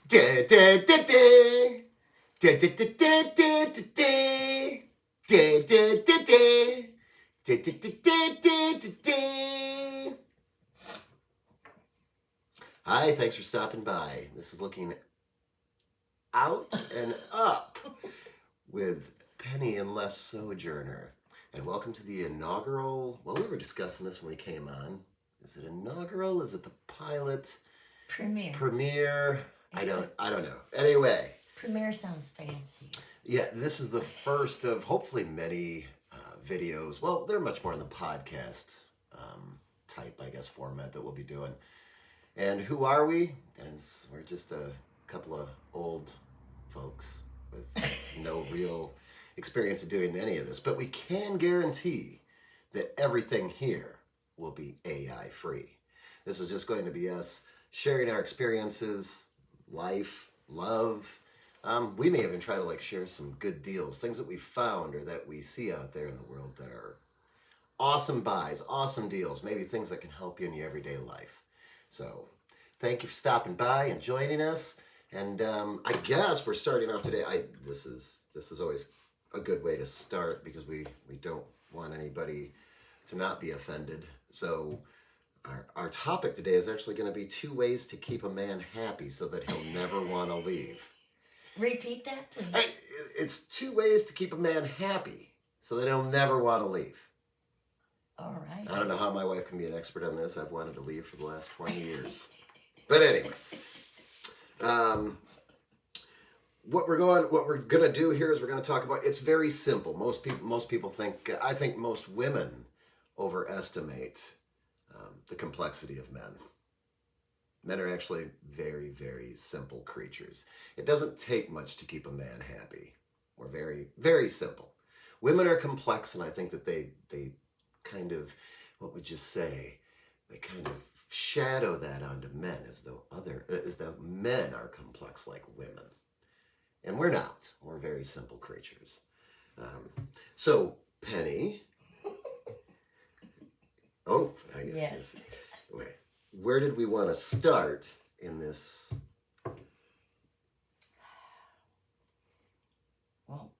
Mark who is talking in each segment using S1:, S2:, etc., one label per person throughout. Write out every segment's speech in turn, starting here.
S1: Da, da, da, da. Da, da, da, da, da, da, da. Da, da, da, da. Da, da, da, da, da, da, da. Hi, thanks for stopping by. This is Looking Out and Up with Penny and Les Sojourner. And welcome to the inaugural, well, we were discussing this when we came on. Is it inaugural? Is it the pilot? Premiere? I don't know. Anyway.
S2: Premiere sounds fancy.
S1: Yeah, this is the first of hopefully many videos. Well, they're much more in the podcast type, I guess, format that we'll be doing. And who are we? We're just a couple of old folks with no real experience of doing any of this. But we can guarantee that everything here will be AI free. This is just going to be us sharing our experiences, life, love. We may even try to share some good deals, things that we found or that we see out there in the world that are awesome buys, awesome deals, maybe things that can help you in your everyday life. So thank you for stopping by and joining us. And I guess we're starting off today. This is always a good way to start because we don't want anybody to not be offended. So our topic today is actually going to be 2 ways to keep a man happy so that he'll never want to leave.
S2: Repeat that, please.
S1: It's 2 ways to keep a man happy so that he'll never want to leave.
S2: All right.
S1: I don't know how my wife can be an expert on this. I've wanted to leave for the last 20 years. But anyway, what we're gonna do here is we're gonna talk about. It's very simple. Most people think. I think most women overestimate the complexity of men. Men are actually very, very simple creatures. It doesn't take much to keep a man happy. We're very, very simple. Women are complex, and I think that they kind of, what would you say? They kind of shadow that onto men as though men are complex like women. And we're not. We're very simple creatures. So, Penny. Oh,
S2: yes.
S1: Wait. Where did we want to start in this?
S2: Well,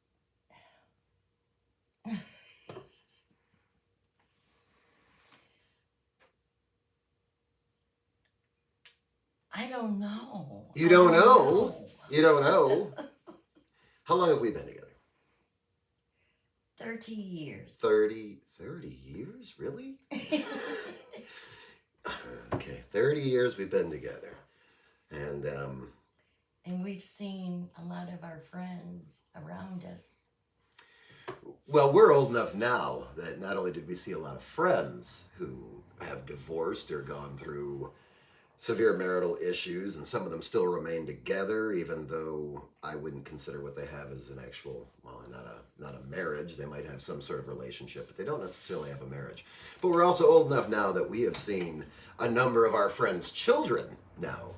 S2: I don't know.
S1: You don't know? You don't know? How long have we been together?
S2: 30 years.
S1: 30 years? Really? Okay, 30 years we've been together. And
S2: we've seen a lot of our friends around us.
S1: Well, we're old enough now that not only did we see a lot of friends who have divorced or gone through severe marital issues, and some of them still remain together, even though I wouldn't consider what they have as an actual, well, not a marriage. They might have some sort of relationship, but they don't necessarily have a marriage. But we're also old enough now that we have seen a number of our friends' children now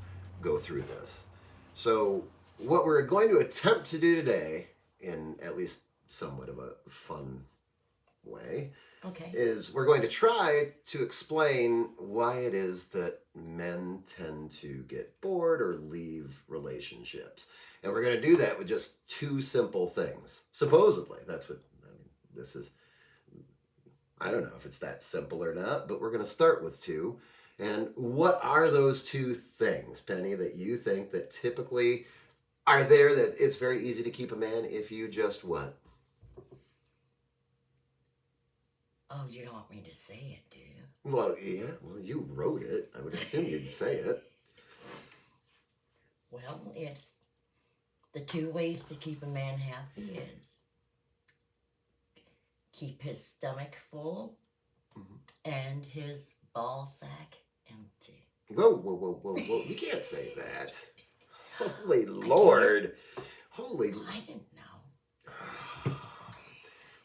S1: go through this. So what we're going to attempt to do today, in at least somewhat of a fun way, is we're going to try to explain why it is that men tend to get bored or leave relationships. And we're going to do that with just 2 simple things. Supposedly, that's what, this is, I don't know if it's that simple or not, but we're going to start with 2. And what are those 2 things, Penny, that you think that typically are there that it's very easy to keep a man if you just what?
S2: Oh, you don't want me to say it, do you?
S1: Well, yeah. Well, you wrote it. I would assume you'd say it.
S2: Well, it's the 2 ways to keep a man happy is keep his stomach full and his ball sack empty.
S1: Whoa. You can't say that. Holy Lord.
S2: I didn't know.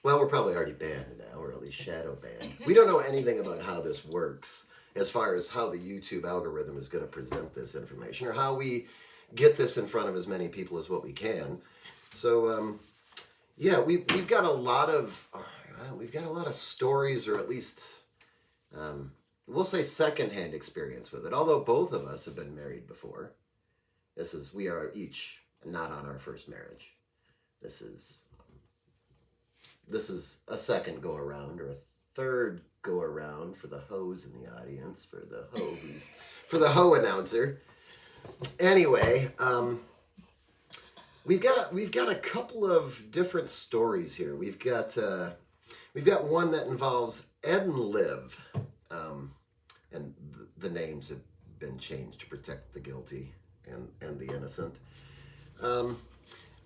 S1: Well, we're probably already banned now, or at least shadow banned. We don't know anything about how this works as far as how the YouTube algorithm is going to present this information or how we get this in front of as many people as what we can. So, yeah, we've got a lot of stories, or at least we'll say secondhand experience with it. Although both of us have been married before, We are each not on our first marriage. This is a second go around or a third go around for the hoes in the audience, for the hoe announcer. Anyway, we've got a couple of different stories here. We've got one that involves Ed and Liv, and the names have been changed to protect the guilty and the innocent.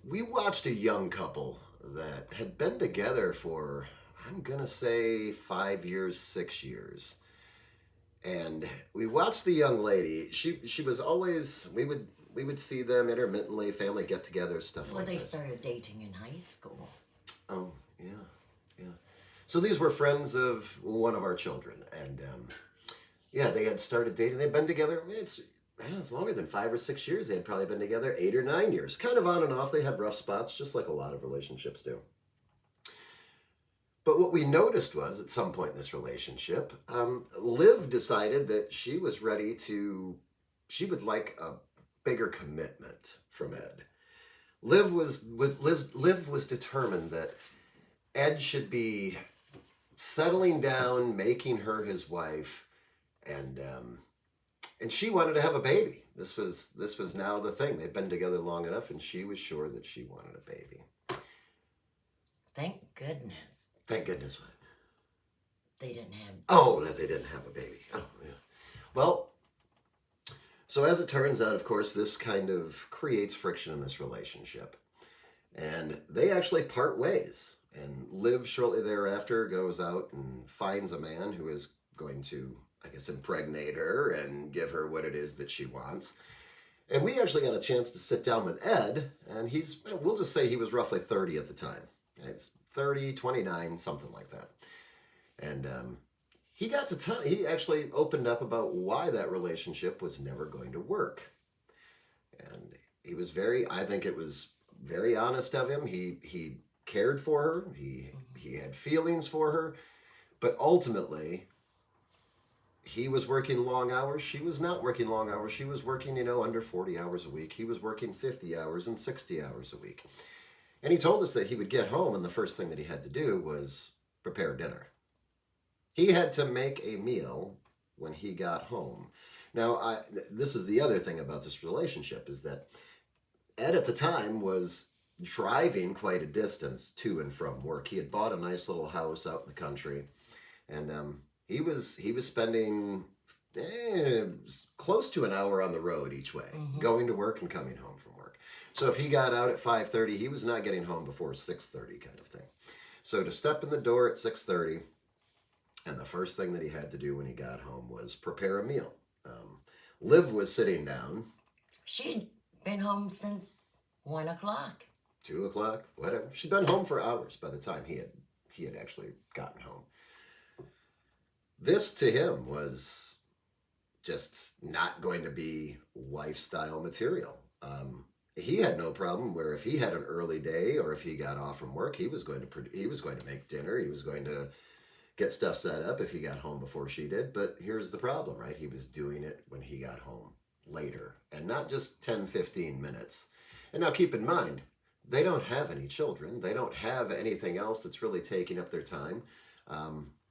S1: We watched a young couple that had been together for, I'm gonna say, 5 years, 6 years. And we watched the young lady. She was always, we would see them intermittently, family get-togethers, stuff like
S2: Well, they
S1: this.
S2: started dating in high school.
S1: Oh, yeah. So these were friends of one of our children, and yeah, they had started dating. They'd been together. It's longer than 5 or 6 years. They had probably been together 8 or 9 years, kind of on and off. They had rough spots, just like a lot of relationships do. But what we noticed was, at some point in this relationship, Liv decided that she was ready to, she would like a bigger commitment from Ed. Liv was determined that Ed should be settling down, making her his wife, and she wanted to have a baby. This was now the thing. They'd been together long enough, and she was sure that she wanted a baby.
S2: Thank goodness
S1: Thank goodness what?
S2: they didn't have babies.
S1: Oh, that they didn't have a baby. Oh, yeah. Well, so as it turns out, of course, this kind of creates friction in this relationship. And they actually part ways. And Liv, shortly thereafter, goes out and finds a man who is going to, I guess, impregnate her and give her what it is that she wants. And we actually got a chance to sit down with Ed, and we'll just say he was roughly 30 at the time. It's 30, 29, something like that. And he got to tell, he actually opened up about why that relationship was never going to work. And he was I think it was very honest of him. He cared for her. He had feelings for her. But ultimately, he was working long hours. She was not working long hours. She was working, under 40 hours a week. He was working 50 hours and 60 hours a week. And he told us that he would get home, and the first thing that he had to do was prepare dinner. He had to make a meal when he got home. Now, this is the other thing about this relationship, is that Ed at the time was driving quite a distance to and from work. He had bought a nice little house out in the country, and he was spending close to an hour on the road each way, going to work and coming home from work. So if he got out at 5:30, he was not getting home before 6:30 kind of thing. So to step in the door at 6:30, and the first thing that he had to do when he got home was prepare a meal. Liv was sitting down.
S2: She'd been home since 1 o'clock.
S1: 2 o'clock, whatever. She'd been home for hours by the time he had actually gotten home. This to him was just not going to be wife-style material. He had no problem where if he had an early day or if he got off from work, he was going to make dinner. He was going to get stuff set up if he got home before she did. But here's the problem, right? He was doing it when he got home later, and not just 10, 15 minutes. And now keep in mind, they don't have any children. They don't have anything else that's really taking up their time.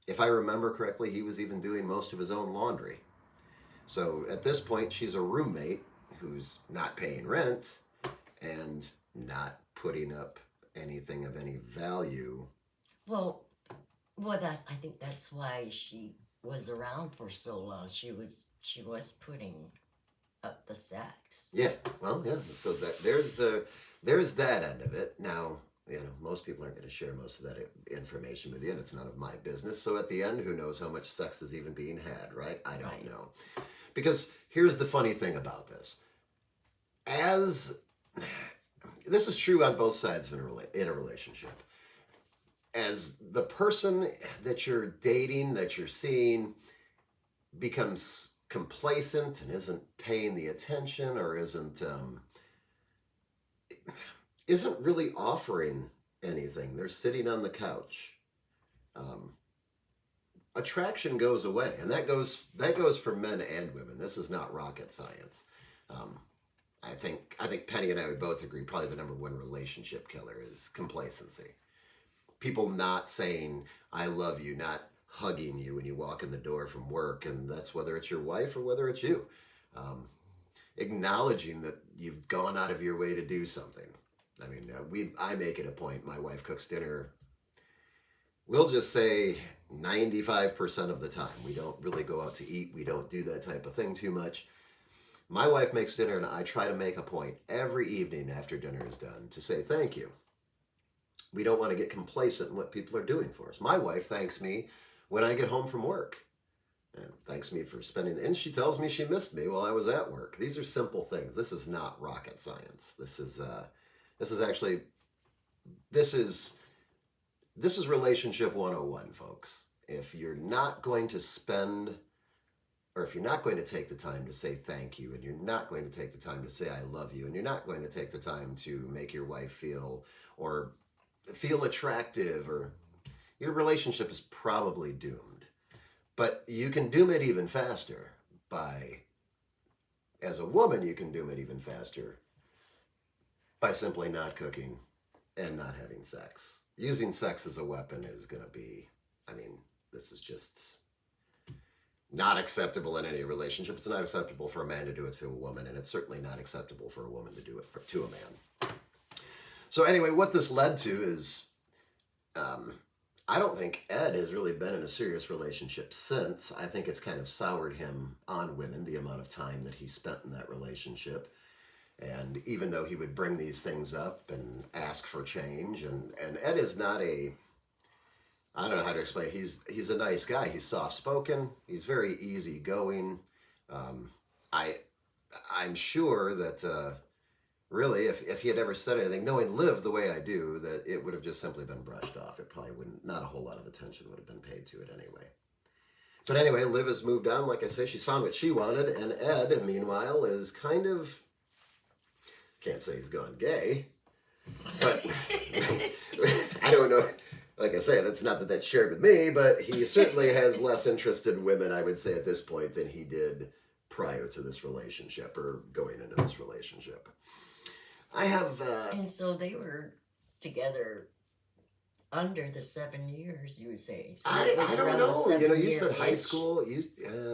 S1: If I remember correctly, he was even doing most of his own laundry. So at this point, she's a roommate who's not paying rent and not putting up anything of any value.
S2: Well, I think that's why she was around for so long. She was putting up the sacks.
S1: Yeah, well, yeah. So there's that end of it. Now, most people aren't going to share most of that information with you, and it's none of my business. So at the end, who knows how much sex is even being had, right? I don't know. Because here's the funny thing about this. This is true on both sides in a relationship. As the person that you're dating, that you're seeing, becomes complacent and isn't paying the attention or isn't really offering anything. They're sitting on the couch. Attraction goes away, and that goes for men and women. This is not rocket science. I think Penny and I would both agree probably the number one relationship killer is complacency. People not saying I love you, not hugging you when you walk in the door from work, and that's whether it's your wife or whether it's you. Um, Acknowledging that you've gone out of your way to do something. I mean, I make it a point. My wife cooks dinner. We'll just say 95% of the time. We don't really go out to eat. We don't do that type of thing too much. My wife makes dinner, and I try to make a point every evening after dinner is done to say thank you. We don't want to get complacent in what people are doing for us. My wife thanks me when I get home from work and thanks me for spending, and she tells me she missed me while I was at work. These are simple things. This is not rocket science. This is actually, this is, this is relationship 101, folks. If you're not going to spend, or if you're not going to take the time to say thank you, and you're not going to take the time to say I love you, and you're not going to take the time to make your wife or feel attractive, or your relationship is probably doomed. But you can doom it even faster by, as a woman, you can doom it even faster by simply not cooking and not having sex. Using sex as a weapon is going to be, I mean, this is just not acceptable in any relationship. It's not acceptable for a man to do it to a woman, and it's certainly not acceptable for a woman to do it to a man. So anyway, what this led to is, I don't think Ed has really been in a serious relationship since. I think it's kind of soured him on women, the amount of time that he spent in that relationship. And even though he would bring these things up and ask for change, and Ed is not a, I don't know how to explain. He's a nice guy. He's soft spoken. He's very easygoing. I'm sure that really, if he had ever said anything, knowing Liv the way I do, that it would have just simply been brushed off. It probably wouldn't. Not a whole lot of attention would have been paid to it anyway. But anyway, Liv has moved on. Like I say, she's found what she wanted, and Ed, meanwhile, is kind of, can't say he's gone gay, but I don't know. Like I say, that's not that that's shared with me, but he certainly has less interest in women, I would say, at this point than he did prior to this relationship or going into this relationship. I have...
S2: And so they were together under the 7 years, you would say. So
S1: I don't know. You know, you said high
S2: itch.
S1: school.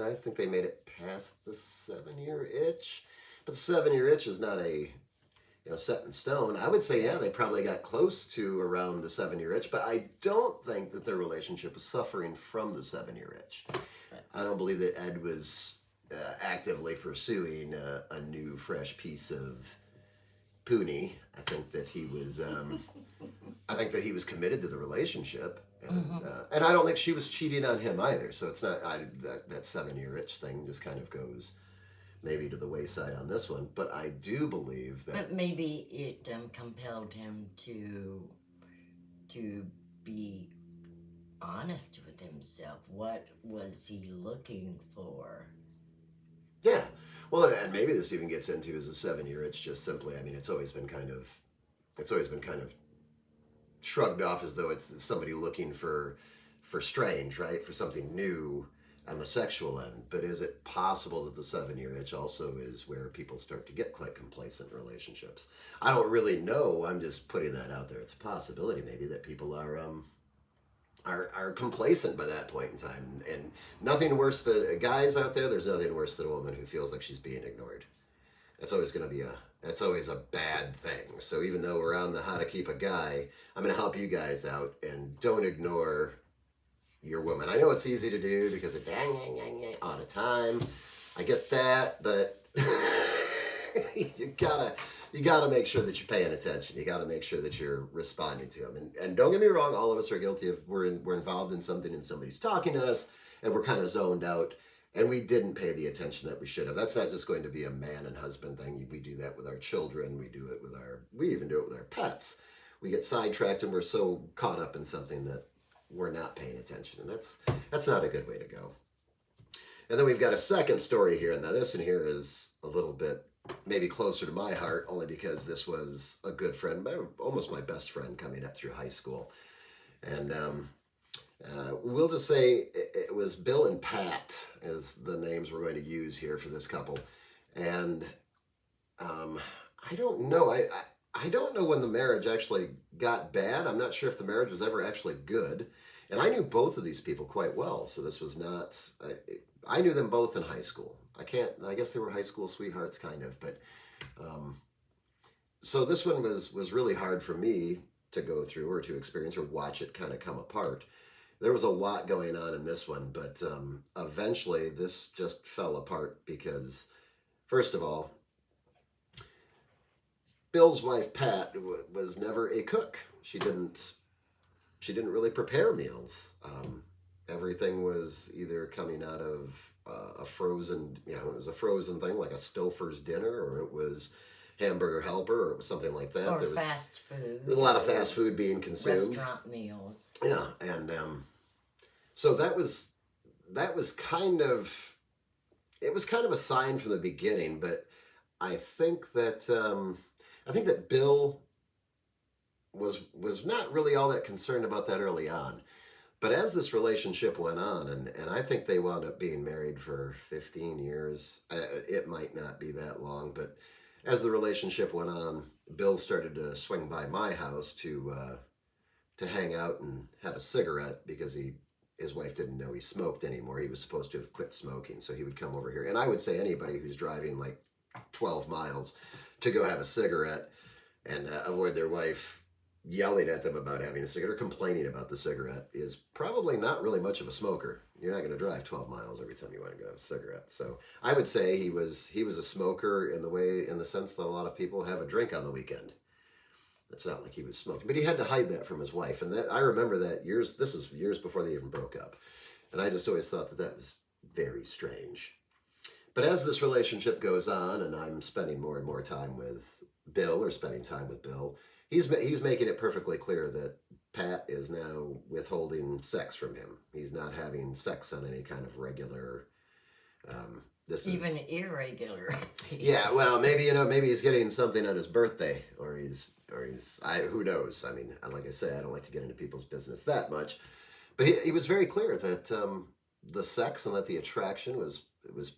S1: I think they made it past the 7-year itch. But the 7-year itch is not a, set in stone. I would say, yeah, they probably got close to around the 7-year itch, but I don't think that their relationship was suffering from the 7-year itch. I don't believe that Ed was actively pursuing a new, fresh piece of Poonie. I think that he was. I think that he was committed to the relationship, and I don't think she was cheating on him either. So it's not that 7-year itch thing just kind of goes maybe to the wayside on this one. But I do believe that.
S2: But maybe it compelled him to be honest with himself. What was he looking for?
S1: Yeah. Well, and maybe this even gets into is the 7-year itch just simply. I mean, it's always been kind of shrugged off as though it's somebody looking for strange, right? For something new on the sexual end. But is it possible that the 7-year itch also is where people start to get quite complacent in relationships? I don't really know. I'm just putting that out there. It's a possibility maybe that people are complacent by that point in time, and nothing worse than guys out there. There's nothing worse than a woman who feels like she's being ignored. That's always going to be that's always a bad thing. So even though we're on the how to keep a guy, I'm going to help you guys out, and don't ignore your woman. I know it's easy to do because of all the time. I get that, but you gotta make sure that you're paying attention. You gotta make sure that you're responding to them. And don't get me wrong, all of us are guilty of we're involved in something and somebody's talking to us and we're kind of zoned out and we didn't pay the attention that we should have. That's not just going to be a man and husband thing. We do that with our children. We even do it with our pets. We get sidetracked and we're so caught up in something that we're not paying attention, and that's not a good way to go. And then we've got a second story here, and now this one here is a little bit maybe closer to my heart, only because this was a good friend, almost my best friend coming up through high school. And we'll just say it was Bill and Pat is the names we're going to use here for this couple. And I don't know. I don't know when the marriage actually got bad. I'm not sure if the marriage was ever actually good. And I knew both of these people quite well, so this was not. I knew them both in high school. I can't. I guess they were high school sweethearts, kind of. But um, so this one was really hard for me to go through or to experience or watch it kind of come apart. There was a lot going on in this one, but eventually this just fell apart because, first of all, Bill's wife Pat was never a cook. She didn't really prepare meals. Everything was either coming out of a frozen, it was a frozen thing like a Stouffer's dinner, or it was Hamburger Helper, or it was something like that.
S2: Or
S1: There was
S2: fast food.
S1: a lot of fast food being consumed.
S2: Restaurant meals.
S1: Yeah, and so that was kind of it was kind of a sign from the beginning, but I think that Bill was not really all that concerned about that early on. But as this relationship went on, and I think they wound up being married for 15 years. It might not be that long, but as the relationship went on, Bill started to swing by my house to hang out and have a cigarette because his wife didn't know he smoked anymore. He was supposed to have quit smoking, so he would come over here. And I would say anybody who's driving like 12 miles to go have a cigarette and avoid their wife yelling at them about having a cigarette or complaining about the cigarette is probably not really much of a smoker. You're not going to drive 12 miles every time you want to go have a cigarette. So I would say he was a smoker in the sense that a lot of people have a drink on the weekend. It's not like he was smoking, but he had to hide that from his wife. And that I remember that this is years before they even broke up. And I just always thought that was very strange. But as this relationship goes on and I'm spending more and more time with Bill, or spending time with Bill, he's making it perfectly clear that Pat is now withholding sex from him. He's not having sex on any kind of regular. This
S2: Even
S1: is
S2: irregular.
S1: yeah. Well, maybe he's getting something on his birthday, or who knows. I mean, like I say, I don't like to get into people's business that much, but he was very clear that the sex and that the attraction was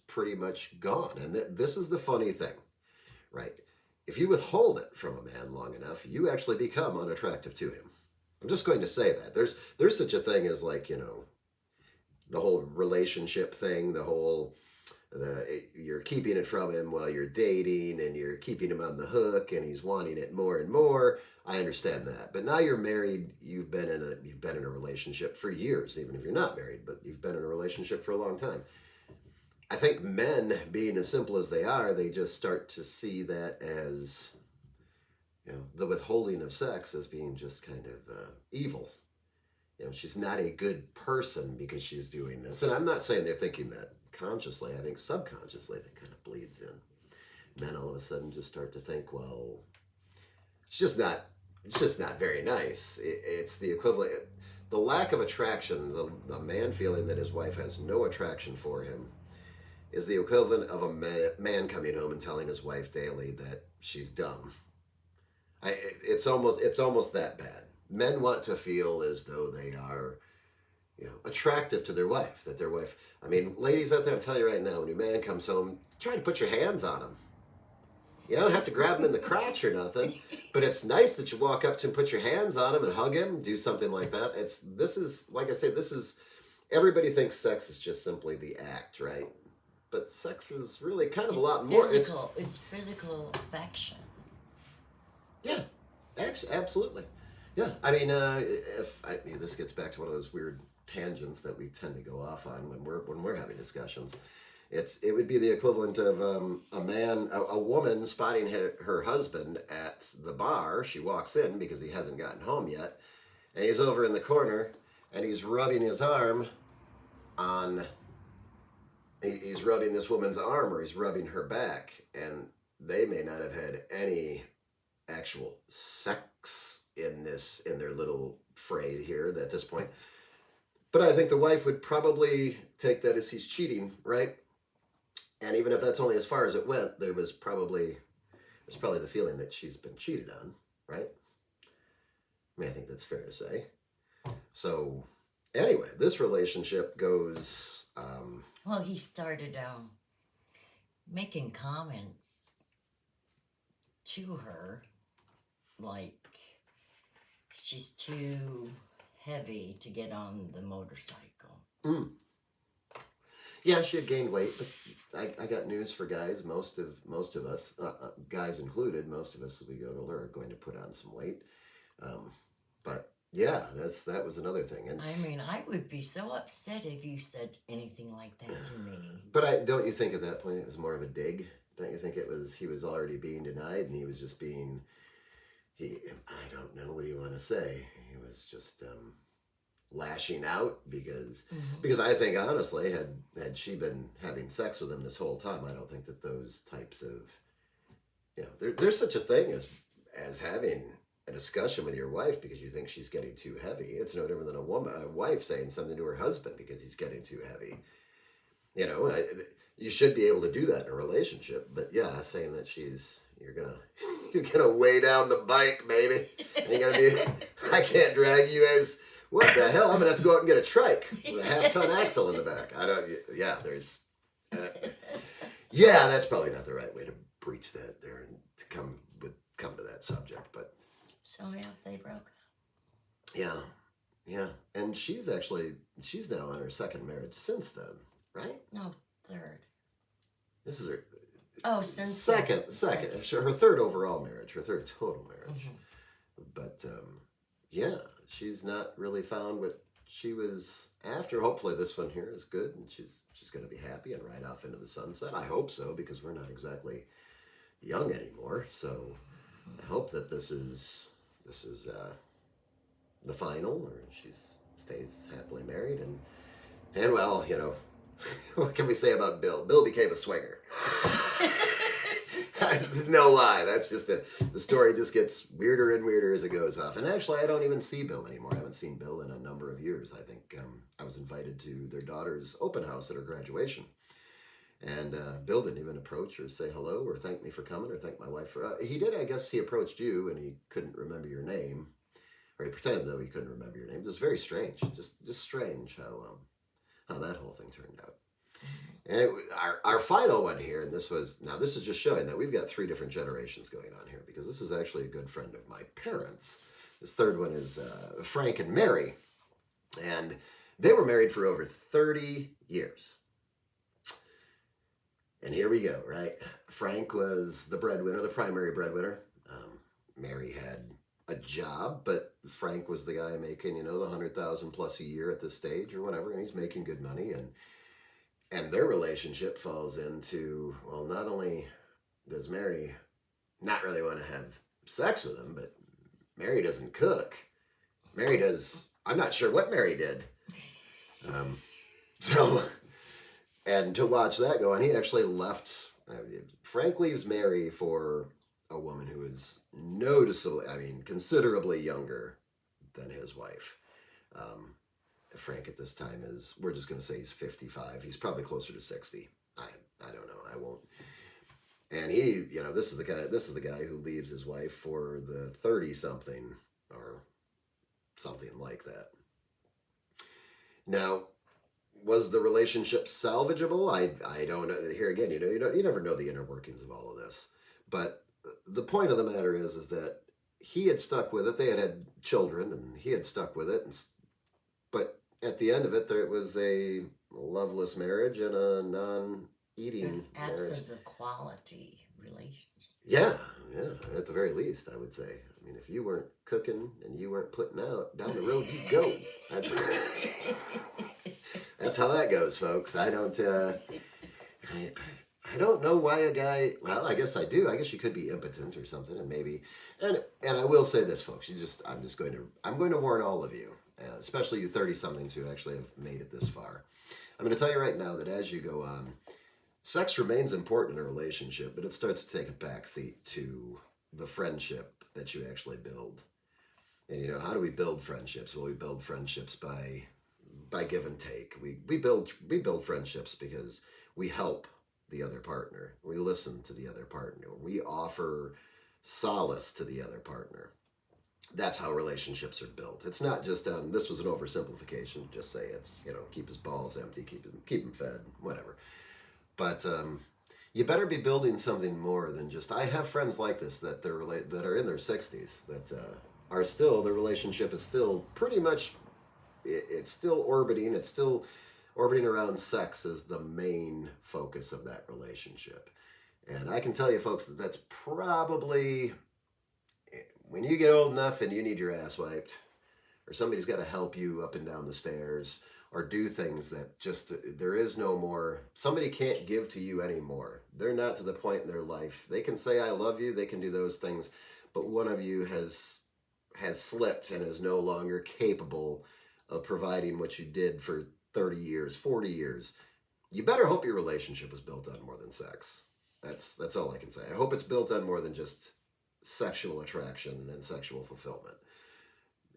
S1: pretty much gone. And this is the funny thing, right? If you withhold it from a man long enough, you actually become unattractive to him. I'm just going to say that there's such a thing as, like, the whole relationship thing, you're keeping it from him while you're dating, and you're keeping him on the hook, and he's wanting it more and more. I understand that, but now you're married. You've been in a relationship for years, even if you're not married, but you've been in a relationship for a long time. I think men, being as simple as they are, they just start to see that as, the withholding of sex as being just kind of evil. She's not a good person because she's doing this. And I'm not saying they're thinking that consciously. I think subconsciously that kind of bleeds in. Men all of a sudden just start to think, well, it's just not very nice. It's the equivalent. The lack of attraction, the man feeling that his wife has no attraction for him, is the equivalent of a man coming home and telling his wife daily that she's dumb. It's almost that bad. Men want to feel as though they are, attractive to their wife. That their wife. I mean, ladies out there, I'll tell you right now, when your man comes home, try to put your hands on him. You don't have to grab him in the crotch or nothing, but it's nice that you walk up to him, put your hands on him, and hug him, do something like that. Like I say, everybody thinks sex is just simply the act, right? But sex is really kind of a lot more.
S2: It's physical affection.
S1: Yeah, absolutely. Yeah, I mean, this gets back to one of those weird tangents that we tend to go off on when we're having discussions. It would be the equivalent of a woman spotting her husband at the bar. She walks in because he hasn't gotten home yet, and he's over in the corner, and he's rubbing his arm on. He's rubbing this woman's arm, or he's rubbing her back, and they may not have had any actual sex in their little fray here at this point. But I think the wife would probably take that as he's cheating, right? And even if that's only as far as it went, there's probably the feeling that she's been cheated on, right? I mean, I think that's fair to say. So anyway, this relationship goes.
S2: Well, he started making comments to her, like she's too heavy to get on the motorcycle.
S1: Mm. Yeah, she had gained weight, but I got news for guys. Most of us, guys included, most of us as we get older are going to put on some weight. But yeah, that was another thing. And
S2: I mean, I would be so upset if you said anything like that to me.
S1: but don't you think at that point it was more of a dig? Don't you think he was already being denied and he was just being I don't know, what do you want to say? He was just lashing out because I think honestly had she been having sex with him this whole time, I don't think that those types of there's such a thing as having a discussion with your wife because you think she's getting too heavy. It's no different than a wife saying something to her husband because he's getting too heavy. You should be able to do that in a relationship, but yeah, saying that you're gonna weigh down the bike, baby. You're gonna be, I can't drag you as, what the hell? I'm gonna have to go out and get a trike with a half-ton axle in the back. That's probably not the right way to breach that there and to come to that subject, but.
S2: So yeah, they broke up.
S1: Yeah, and she's now on her second marriage since then, right?
S2: No, third.
S1: This is her.
S2: Oh, since
S1: second. Her third overall marriage, her third total marriage. Mm-hmm. But she's not really found what she was after. Hopefully, this one here is good, and she's going to be happy and ride off into the sunset. I hope so, because we're not exactly young anymore. So I hope that this is the final, or she stays happily married, and well, what can we say about Bill? Bill became a swinger. No lie. That's just the story just gets weirder and weirder as it goes off. And actually, I don't even see Bill anymore. I haven't seen Bill in a number of years. I think I was invited to their daughter's open house at her graduation. And Bill didn't even approach or say hello or thank me for coming or thank my wife for... he did, I guess he approached you and he couldn't remember your name. Or he pretended though he couldn't remember your name. Just very strange. Just strange how that whole thing turned out. And our final one here, and this is just showing that we've got 3 different generations going on here, because this is actually a good friend of my parents. This third one is Frank and Mary. And they were married for over 30 years. And here we go, right? Frank was the breadwinner, the primary breadwinner. Mary had a job, but Frank was the guy making, the $100,000 plus a year at this stage or whatever, and he's making good money. And their relationship falls into, well, not only does Mary not really want to have sex with him, but Mary doesn't cook. Mary does, I'm not sure what Mary did. And to watch that go on, he actually left. Frank leaves Mary for a woman who is considerably younger than his wife. Frank at this time we're just going to say he's 55. He's probably closer to 60. I don't know. I won't. And he, this is the guy who leaves his wife for the 30-something or something like that. Now, was the relationship salvageable? I don't know. Here again, you never know the inner workings of all of this. But the point of the matter is that he had stuck with it. They had children, and he had stuck with it. But at the end of it, it was a loveless marriage and a non-eating
S2: There's
S1: marriage.
S2: Absence of quality relationship.
S1: Yeah, at the very least, I would say. I mean, if you weren't cooking and you weren't putting out, down the road you go. That's how that goes, folks. I don't know why a guy. Well, I guess I do. I guess you could be impotent or something, and maybe. And I will say this, folks. I'm going to warn all of you, especially you 30-somethings who actually have made it this far. I'm going to tell you right now that as you go on, sex remains important in a relationship, but it starts to take a backseat to the friendship that you actually build. And how do we build friendships? Well, we build friendships by give and take. We build friendships because we help the other partner. We listen to the other partner. We offer solace to the other partner. That's how relationships are built. It's not just this was an oversimplification. Just say it's keep his balls empty, keep him fed, whatever. But You better be building something more than just. I have friends like this that that are in their 60s that are still, the relationship is still pretty much, it's still orbiting. It's still orbiting around sex as the main focus of that relationship. And I can tell you, folks, that that's probably when you get old enough and you need your ass wiped, or somebody's got to help you up and down the stairs, or do things that just, there is no more, somebody can't give to you anymore. They're not to the point in their life. They can say I love you, they can do those things, but one of you has slipped and is no longer capable of providing what you did for 30 years, 40 years. You better hope your relationship is built on more than sex. That's all I can say. I hope it's built on more than just sexual attraction and sexual fulfillment.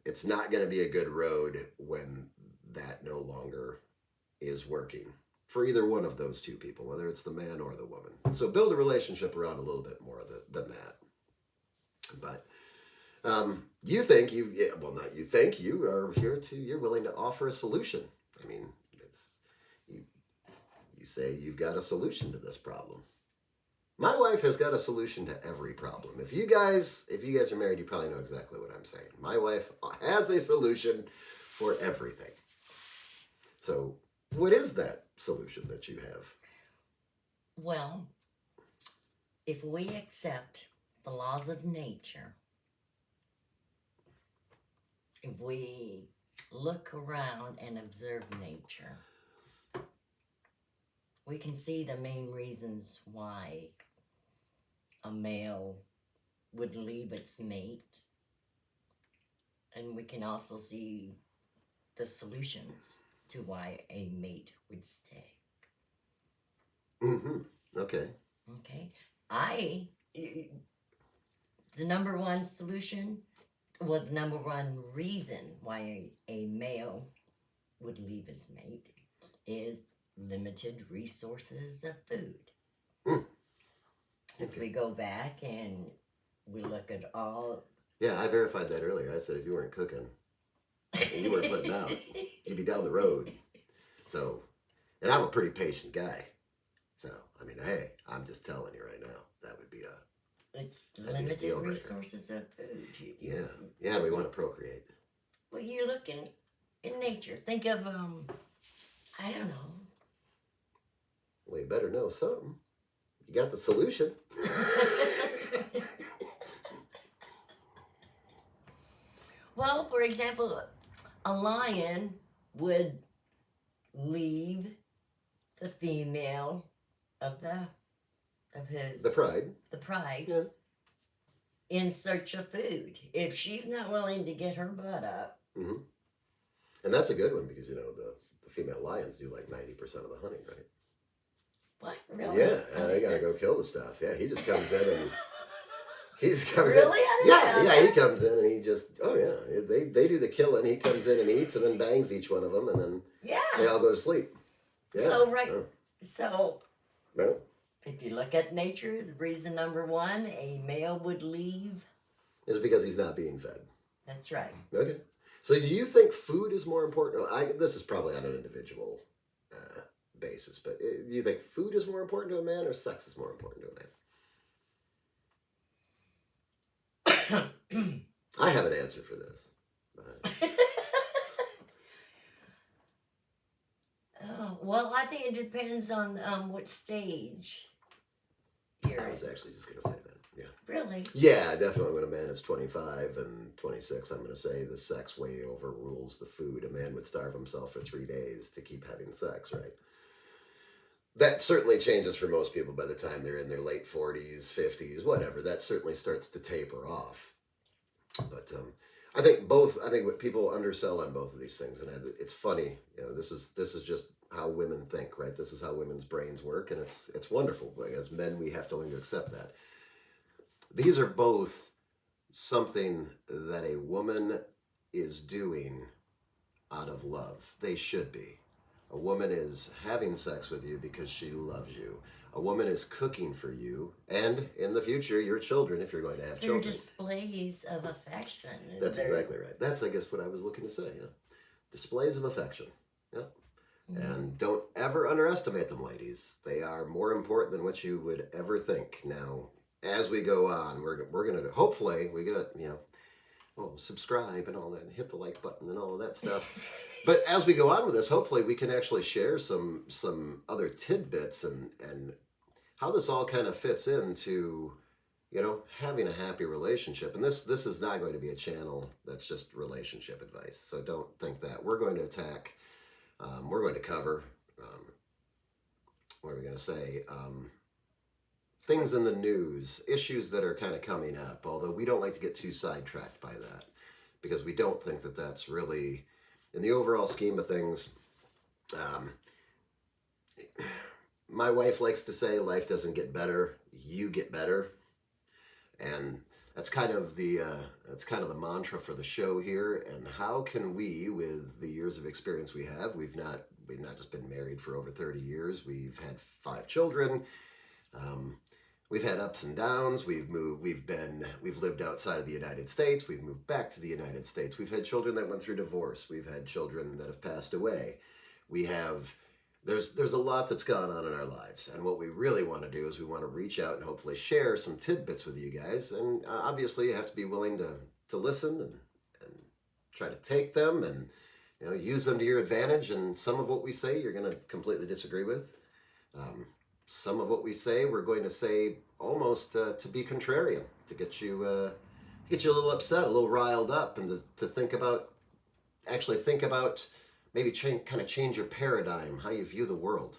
S1: It's not going to be a good road when that no longer is working for either one of those two people, whether it's the man or the woman. So build a relationship around a little bit more than that. But you think well, not you think, you are here to, you're willing to offer a solution. I mean, it's, you say you've got a solution to this problem. My wife has got a solution to every problem. If you guys are married, you probably know exactly what I'm saying. My wife has a solution for everything. So, what is that solution that you have?
S2: Well, if we accept the laws of nature, if we look around and observe nature, we can see the main reasons why a male would leave its mate. And we can also see the solutions to why a mate would stay.
S1: Mm-hmm. Okay.
S2: Okay. The number one solution, well, the number one reason why a male would leave his mate is limited resources of food.
S1: Mm.
S2: So if we go back and we look at all...
S1: Yeah, I verified that earlier. I said if you weren't cooking, and you weren't putting out, you'd be down the road. So, and I'm a pretty patient guy. So, I mean, hey, I'm just telling you right now, that would be
S2: It's limited resources of food.
S1: Yeah, we want to procreate.
S2: Well, you look in nature. Think of, I don't know.
S1: Well, you better know something. You got the solution.
S2: Well, for example, a lion would leave the female of his...
S1: The pride.
S2: The pride.
S1: Yeah.
S2: In search of food. If she's not willing to get her butt up.
S1: Mm-hmm. And that's a good one because, you know, the female lions do like 90% of the hunting, right?
S2: What? Really?
S1: Yeah, they got to go kill the stuff. Yeah, he just comes in and... He just comes
S2: really?
S1: in. Yeah, he comes in and he just, they do the killing. He comes in and eats and then bangs each one of them and then they all go to sleep. Yeah.
S2: So, if you look at nature, the reason number one, a male would leave...
S1: is because he's not being fed.
S2: That's right.
S1: Okay. So do you think food is more important? This is probably on an individual basis, but do you think food is more important to a man or sex is more important to a man? I have an answer for this.
S2: Well, I think it depends on what stage you're in.
S1: I was actually just going to say that, yeah.
S2: Really?
S1: Yeah, definitely when a man is 25 and 26, I'm going to say the sex way overrules the food. A man would starve himself for 3 days to keep having sex, right? That certainly changes for most people by the time they're in their late 40s, 50s, whatever. That certainly starts to taper off. But I think what people undersell on both of these things, and it's funny, you know, this is just how women think, right? This is how women's brains work, and it's wonderful. But as men, we have to learn to accept that. These are both something that a woman is doing out of love. They should be. A woman is having sex with you because she loves you. A woman is cooking for you, and in the future, your children, if you're going to have children.
S2: They're displays of affection.
S1: That's exactly right. That's, I guess, what I was looking to say. Yeah, displays of affection. Yeah, And don't ever underestimate them, ladies. They are more important than what you would ever think. Now, as we go on, we're gonna hopefully we get subscribe and all that, and hit the like button and all of that stuff. But as we go on with this, hopefully we can actually share some other tidbits and how this all kind of fits into having a happy relationship. And this is not going to be a channel that's just relationship advice. So don't think that. We're going to attack. We're going to cover. What are we going to say? Things in the news, issues that are kind of coming up, although we don't like to get too sidetracked by that because we don't think that that's really, in the overall scheme of things, my wife likes to say life doesn't get better, you get better. And that's kind of the mantra for the show here. And how can we, with the years of experience we have, we've not just been married for over 30 years, we've had 5 children. We've had ups and downs. We've lived outside of the United States. We've moved back to the United States. We've had children that went through divorce. We've had children that have passed away. There's a lot that's gone on in our lives. And what we really want to do is we want to reach out and hopefully share some tidbits with you guys. And obviously you have to be willing to listen and try to take them and use them to your advantage. And some of what we say you're going to completely disagree with. Some of what we say, we're going to say almost to be contrarian, to get you a little upset, a little riled up, and to think about maybe change your paradigm, how you view the world.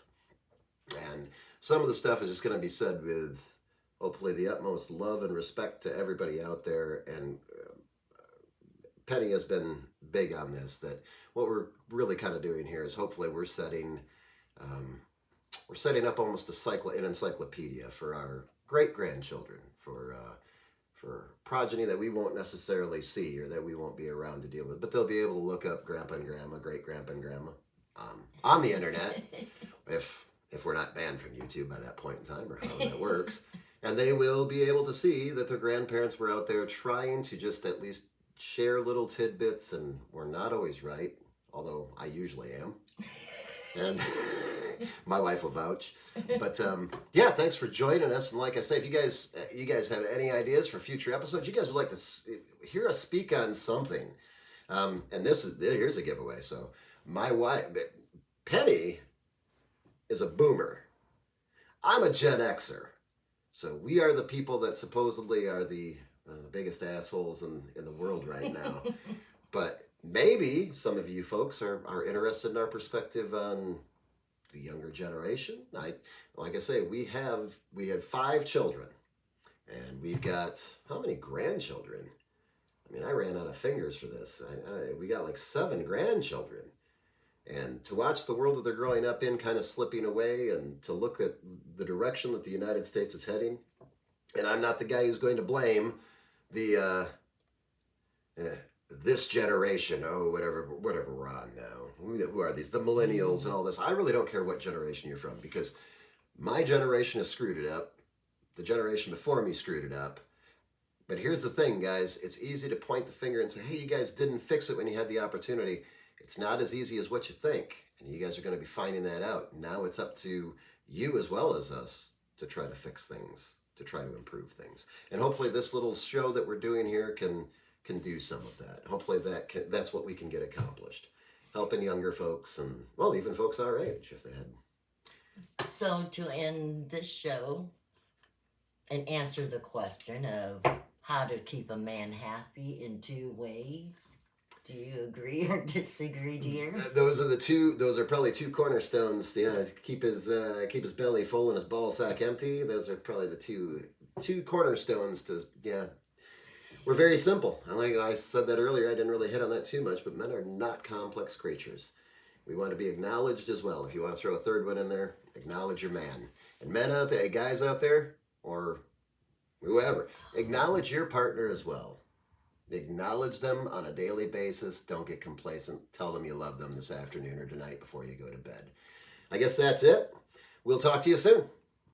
S1: And some of the stuff is just going to be said with hopefully the utmost love and respect to everybody out there. And Penny has been big on this, that what we're really kind of doing here is hopefully we're setting up almost an encyclopedia for our great-grandchildren, for progeny that we won't necessarily see or that we won't be around to deal with, but they'll be able to look up grandpa and grandma, great-grandpa and grandma on the internet, if we're not banned from YouTube by that point in time, or how that works. And they will be able to see that their grandparents were out there trying to just at least share little tidbits, and we're not always right, although I usually am. And my wife will vouch. But yeah, thanks for joining us. And like I say, if you guys have any ideas for future episodes, you guys would like to hear us speak on something, and here's a giveaway. So my wife, Penny, is a boomer. I'm a Gen Xer. So we are the people that supposedly are the biggest assholes in the world right now. But maybe some of you folks are interested in our perspective on the younger generation. Like I say, we had 5 children, and we've got how many grandchildren? I mean, I ran out of fingers for this. We got like 7 grandchildren, and to watch the world that they're growing up in kind of slipping away, and to look at the direction that the United States is heading. And I'm not the guy who's going to blame this generation, whatever we're on now. Who are these? The millennials and all this. I really don't care what generation you're from, because my generation has screwed it up. The generation before me screwed it up. But here's the thing, guys. It's easy to point the finger and say, hey, you guys didn't fix it when you had the opportunity. It's not as easy as what you think. And you guys are going to be finding that out. Now it's up to you as well as us to try to fix things, to try to improve things. And hopefully this little show that we're doing here can do some of that. Hopefully that's what we can get accomplished. Helping younger folks, and well, even folks our age, if they had.
S2: So to end this show and answer the question of how to keep a man happy in 2 ways, do you agree or disagree, dear?
S1: Those are probably 2 cornerstones. Yeah, to keep his belly full and his ball sack empty. Those are probably the two cornerstones to, yeah. We're very simple. And like I said that earlier, I didn't really hit on that too much, but men are not complex creatures. We want to be acknowledged as well. If you want to throw a third one in there, acknowledge your man. And men out there, guys out there, or whoever, acknowledge your partner as well. Acknowledge them on a daily basis. Don't get complacent. Tell them you love them this afternoon or tonight before you go to bed. I guess that's it. We'll talk to you soon.